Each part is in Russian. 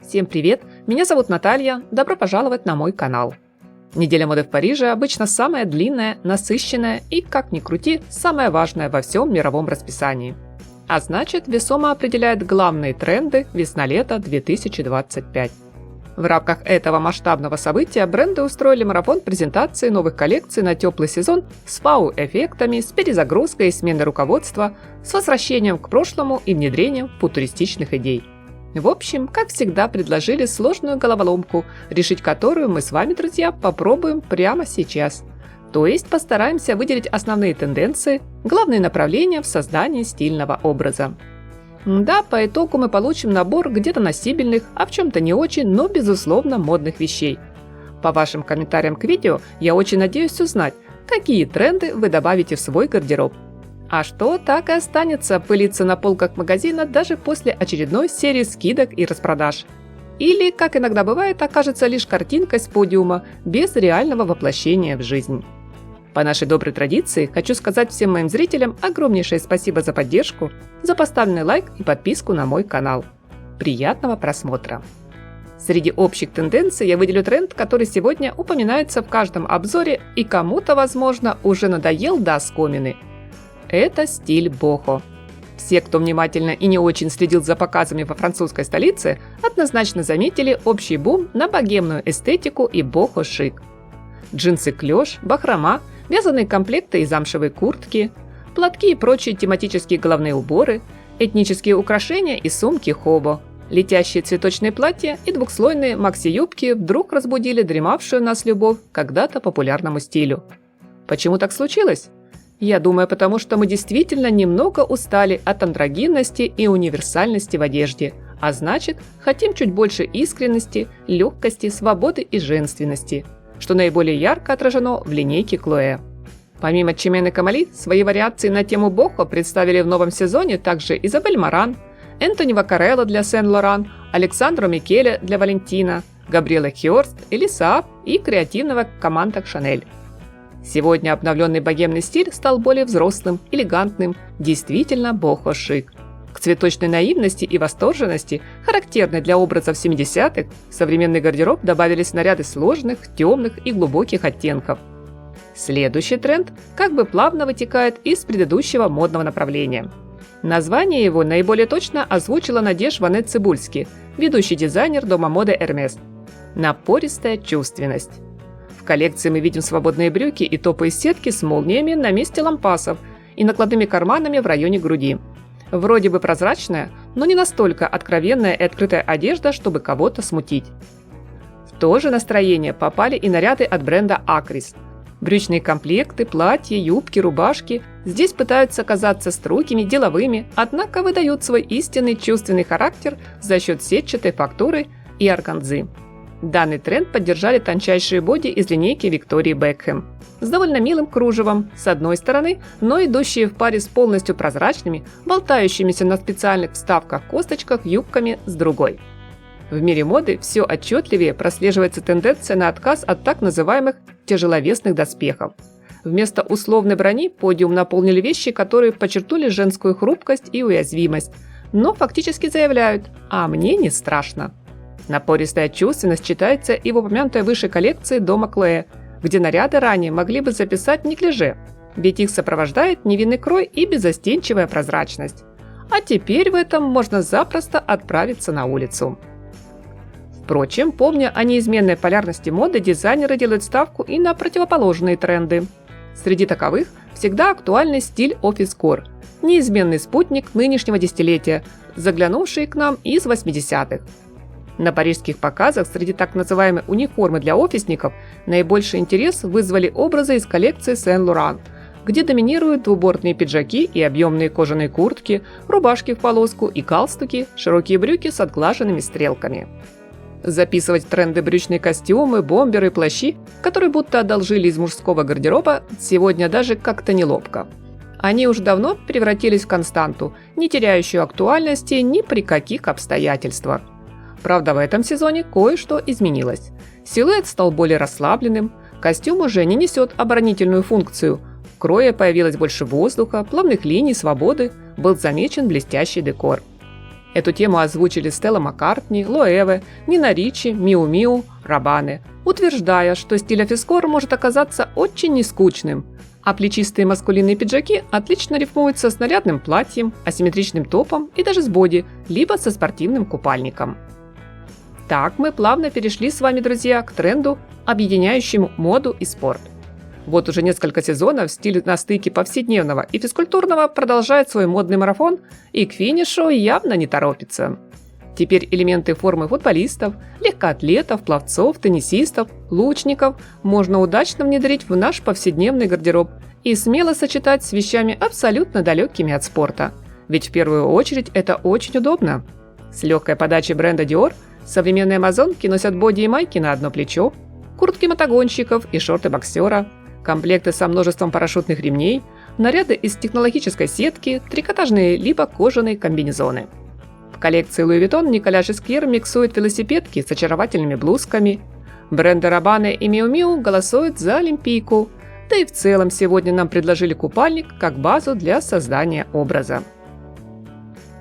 Всем привет! Меня зовут Наталья, добро пожаловать на мой канал. Неделя моды в Париже обычно самая длинная, насыщенная и, как ни крути, самая важная во всем мировом расписании. А значит, весомо определяет главные тренды весна-лето 2025. В рамках этого масштабного события бренды устроили марафон презентации новых коллекций на теплый сезон с вау-эффектами, с перезагрузкой и сменой руководства, с возвращением к прошлому и внедрением футуристичных идей. В общем, как всегда, предложили сложную головоломку, решить которую мы с вами, друзья, попробуем прямо сейчас. То есть постараемся выделить основные тенденции, главные направления в создании стильного образа. Да, по итогу мы получим набор где-то носибельных, а в чем-то не очень, но безусловно модных вещей. По вашим комментариям к видео я очень надеюсь узнать, какие тренды вы добавите в свой гардероб. А что так и останется пылиться на полках магазина даже после очередной серии скидок и распродаж. Или, как иногда бывает, окажется лишь картинкой с подиума, без реального воплощения в жизнь. По нашей доброй традиции хочу сказать всем моим зрителям огромнейшее спасибо за поддержку, за поставленный лайк и подписку на мой канал. Приятного просмотра! Среди общих тенденций я выделю тренд, который сегодня упоминается в каждом обзоре и кому-то, возможно, уже надоел до оскомины. Это стиль бохо. Все, кто внимательно и не очень следил за показами во французской столице, однозначно заметили общий бум на богемную эстетику и бохо-шик. Джинсы-клеш, бахрома, вязаные комплекты и замшевые куртки, платки и прочие тематические головные уборы, этнические украшения и сумки хобо, летящие цветочные платья и двухслойные макси-юбки вдруг разбудили дремавшую нас любовь к когда-то популярному стилю. Почему так случилось? Я думаю, потому что мы действительно немного устали от андрогинности и универсальности в одежде, а значит, хотим чуть больше искренности, легкости, свободы и женственности, что наиболее ярко отражено в линейке Chloé. Помимо Чимены Камали, свои вариации на тему бохо представили в новом сезоне также Изабель Маран, Энтони Ваккарелло для Сен-Лоран, Александро Микеле для Валентина, Габриэла Хёрст, Элиса и креативного команда Шанель. Сегодня обновленный богемный стиль стал более взрослым, элегантным, действительно бохо-шик. К цветочной наивности и восторженности, характерной для образов 70-х, в современный гардероб добавились наряды сложных, темных и глубоких оттенков. Следующий тренд как бы плавно вытекает из предыдущего модного направления. Название его наиболее точно озвучила Надеж Ване-Цибульски, ведущий дизайнер дома моды Hermès. Напористая чувственность. В коллекции мы видим свободные брюки и топы из сетки с молниями на месте лампасов и накладными карманами в районе груди. Вроде бы прозрачная, но не настолько откровенная и открытая одежда, чтобы кого-то смутить. В то же настроение попали и наряды от бренда Acris. Брючные комплекты, платья, юбки, рубашки здесь пытаются казаться строгими, деловыми, однако выдают свой истинный чувственный характер за счет сетчатой фактуры и органзы. Данный тренд поддержали тончайшие боди из линейки Виктории Бекхэм с довольно милым кружевом с одной стороны, но идущие в паре с полностью прозрачными, болтающимися на специальных вставках-косточках юбками с другой. В мире моды все отчетливее прослеживается тенденция на отказ от так называемых тяжеловесных доспехов. Вместо условной брони подиум наполнили вещи, которые подчеркнули женскую хрупкость и уязвимость, но фактически заявляют «а мне не страшно». Напористая чувственность читается и в упомянутой выше коллекции дома Chloé, где наряды ранее могли бы записать неглиже, ведь их сопровождает невинный крой и беззастенчивая прозрачность. А теперь в этом можно запросто отправиться на улицу. Впрочем, помня о неизменной полярности моды, дизайнеры делают ставку и на противоположные тренды. Среди таковых всегда актуальный стиль офис-кор, неизменный спутник нынешнего десятилетия, заглянувший к нам из 80-х. На парижских показах среди так называемой униформы для офисников наибольший интерес вызвали образы из коллекции Сен-Лоран, где доминируют двубортные пиджаки и объемные кожаные куртки, рубашки в полоску и галстуки, широкие брюки с отглаженными стрелками. Записывать тренды брючные костюмы, бомберы и плащи, которые будто одолжили из мужского гардероба, сегодня даже как-то неловко. Они уже давно превратились в константу, не теряющую актуальности ни при каких обстоятельствах. Правда, в этом сезоне кое-что изменилось. Силуэт стал более расслабленным, костюм уже не несет оборонительную функцию. В крое появилось больше воздуха, плавных линий, свободы, был замечен блестящий декор. Эту тему озвучили Стелла Маккартни, Лоэве, Нина Ричи, Миу Миу, Рабане, утверждая, что стиль офискор может оказаться очень нескучным, а плечистые маскулинные пиджаки отлично рифмуются с нарядным платьем, асимметричным топом и даже с боди, либо со спортивным купальником. Так мы плавно перешли с вами, друзья, к тренду, объединяющему моду и спорт. Вот уже несколько сезонов стиль на стыке повседневного и физкультурного продолжает свой модный марафон и к финишу явно не торопится. Теперь элементы формы футболистов, легкоатлетов, пловцов, теннисистов, лучников можно удачно внедрить в наш повседневный гардероб и смело сочетать с вещами абсолютно далекими от спорта. Ведь в первую очередь это очень удобно. С легкой подачей бренда Dior современные амазонки носят боди и майки на одно плечо, куртки мотогонщиков и шорты боксера, комплекты со множеством парашютных ремней, наряды из технологической сетки, трикотажные либо кожаные комбинезоны. В коллекции Louis Vuitton Николя Жескьер миксует велосипедки с очаровательными блузками. Бренды Рабане и Миу Миу голосуют за Олимпийку. Да и в целом сегодня нам предложили купальник как базу для создания образа.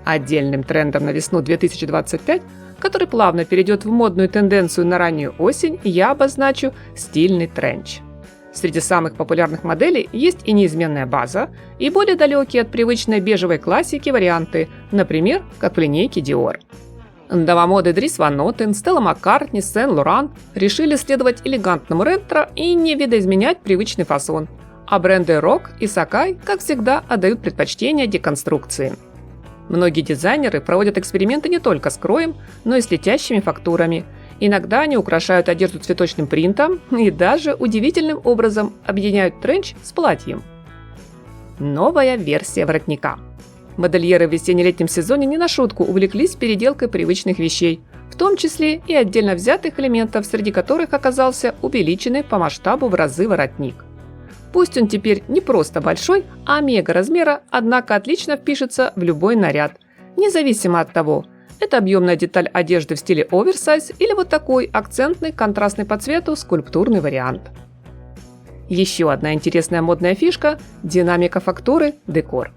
Отдельным трендом на весну 2025, который плавно перейдет в модную тенденцию на раннюю осень, я обозначу стильный тренч. Среди самых популярных моделей есть и неизменная база, и более далекие от привычной бежевой классики варианты, например, как в линейке Dior. Дома моды Dries Van Noten, Stella McCartney, Saint Laurent решили следовать элегантному ретро и не видоизменять привычный фасон, а бренды Rock и Sacai, как всегда, отдают предпочтение деконструкции. Многие дизайнеры проводят эксперименты не только с кроем, но и с летящими фактурами. Иногда они украшают одежду цветочным принтом и даже удивительным образом объединяют тренч с платьем. Новая версия воротника. Модельеры в весенне-летнем сезоне не на шутку увлеклись переделкой привычных вещей, в том числе и отдельно взятых элементов, среди которых оказался увеличенный по масштабу в разы воротник. Пусть он теперь не просто большой, а мега размера, однако отлично впишется в любой наряд, независимо от того, это объемная деталь одежды в стиле оверсайз или вот такой акцентный, контрастный по цвету скульптурный вариант. Еще одна интересная модная фишка – динамика фактуры, декор.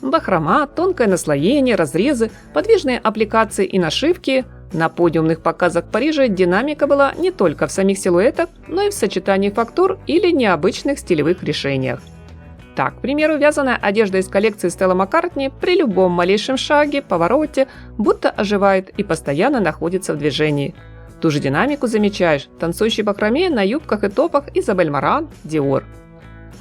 Бахрома, тонкое наслоение, разрезы, подвижные аппликации и нашивки. На подиумных показах в Париже динамика была не только в самих силуэтах, но и в сочетании фактур или необычных стилевых решениях. Так, к примеру, вязаная одежда из коллекции Stella McCartney при любом малейшем шаге, повороте, будто оживает и постоянно находится в движении. Ту же динамику замечаешь в танцующей бахроме на юбках и топах Изабель Маран, Dior.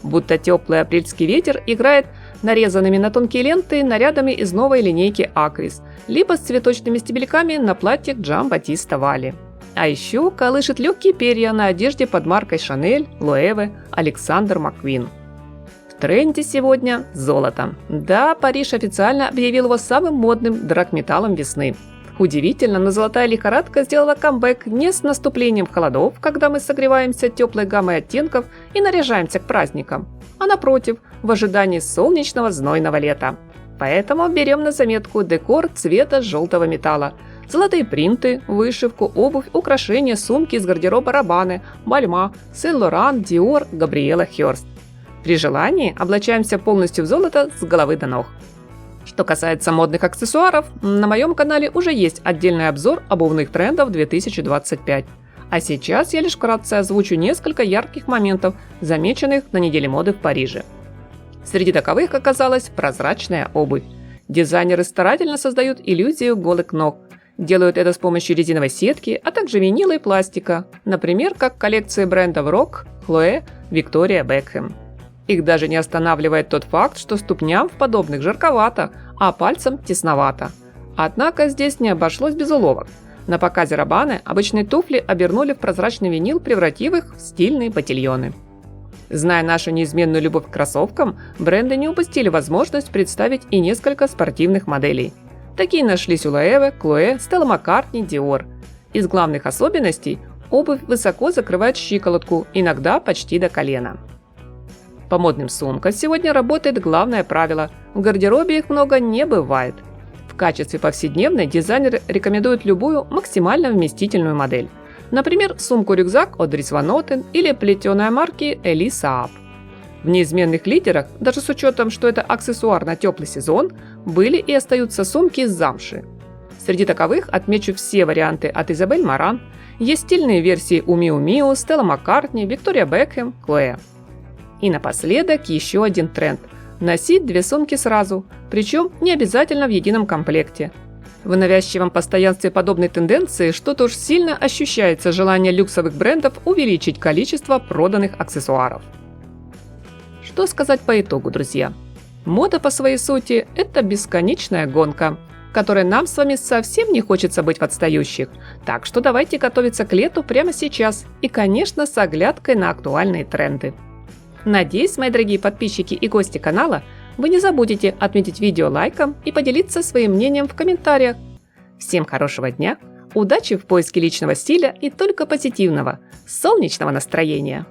Будто теплый апрельский ветер играет нарезанными на тонкие ленты нарядами из новой линейки Acris, либо с цветочными стебельками на платьях Джамбатиста Вали. А еще колышет легкие перья на одежде под маркой Chanel, Loewe, Alexander McQueen. В тренде сегодня золото. Да, Париж официально объявил его самым модным драгметаллом весны. Удивительно, но золотая лихорадка сделала камбэк не с наступлением холодов, когда мы согреваемся теплой гаммой оттенков и наряжаемся к праздникам, а напротив, в ожидании солнечного знойного лета. Поэтому берем на заметку декор цвета желтого металла. Золотые принты, вышивку, обувь, украшения, сумки из гардероба Рабане, Бальма, Сен-Лоран, Диор, Габриэла Хёрст. При желании облачаемся полностью в золото с головы до ног. Что касается модных аксессуаров, на моем канале уже есть отдельный обзор обувных трендов 2025. А сейчас я лишь вкратце озвучу несколько ярких моментов, замеченных на неделе моды в Париже. Среди таковых оказалась прозрачная обувь. Дизайнеры старательно создают иллюзию голых ног. Делают это с помощью резиновой сетки, а также винила и пластика, например, как в коллекции брендов Rock, Chloé, Victoria Beckham. Их даже не останавливает тот факт, что ступням в подобных жарковато, а пальцам тесновато. Однако здесь не обошлось без уловок. На показе Рабане обычные туфли обернули в прозрачный винил, превратив их в стильные ботильоны. Зная нашу неизменную любовь к кроссовкам, бренды не упустили возможность представить и несколько спортивных моделей. Такие нашлись у Loewe, Chloé, Stella McCartney, Dior. Из главных особенностей – обувь высоко закрывает щиколотку, иногда почти до колена. По модным сумкам сегодня работает главное правило – в гардеробе их много не бывает. В качестве повседневной дизайнеры рекомендуют любую максимально вместительную модель. Например, сумку-рюкзак от Dries Van Noten или плетеная марки Elie Saab. В неизменных лидерах, даже с учетом, что это аксессуар на теплый сезон, были и остаются сумки из замши. Среди таковых отмечу все варианты от Изабель Маран, есть стильные версии у Миу Миу, Стелла Маккартни, Виктория Бекхэм, Хлоэ. И напоследок еще один тренд – носить 2 сумки сразу, причем не обязательно в едином комплекте. В навязчивом постоянстве подобной тенденции что-то уж сильно ощущается желание люксовых брендов увеличить количество проданных аксессуаров. Что сказать по итогу, друзья? Мода по своей сути – это бесконечная гонка, в которой нам с вами совсем не хочется быть в отстающих. Так что давайте готовиться к лету прямо сейчас и, конечно, с оглядкой на актуальные тренды. Надеюсь, мои дорогие подписчики и гости канала, вы не забудете отметить видео лайком и поделиться своим мнением в комментариях. Всем хорошего дня, удачи в поиске личного стиля и только позитивного, солнечного настроения!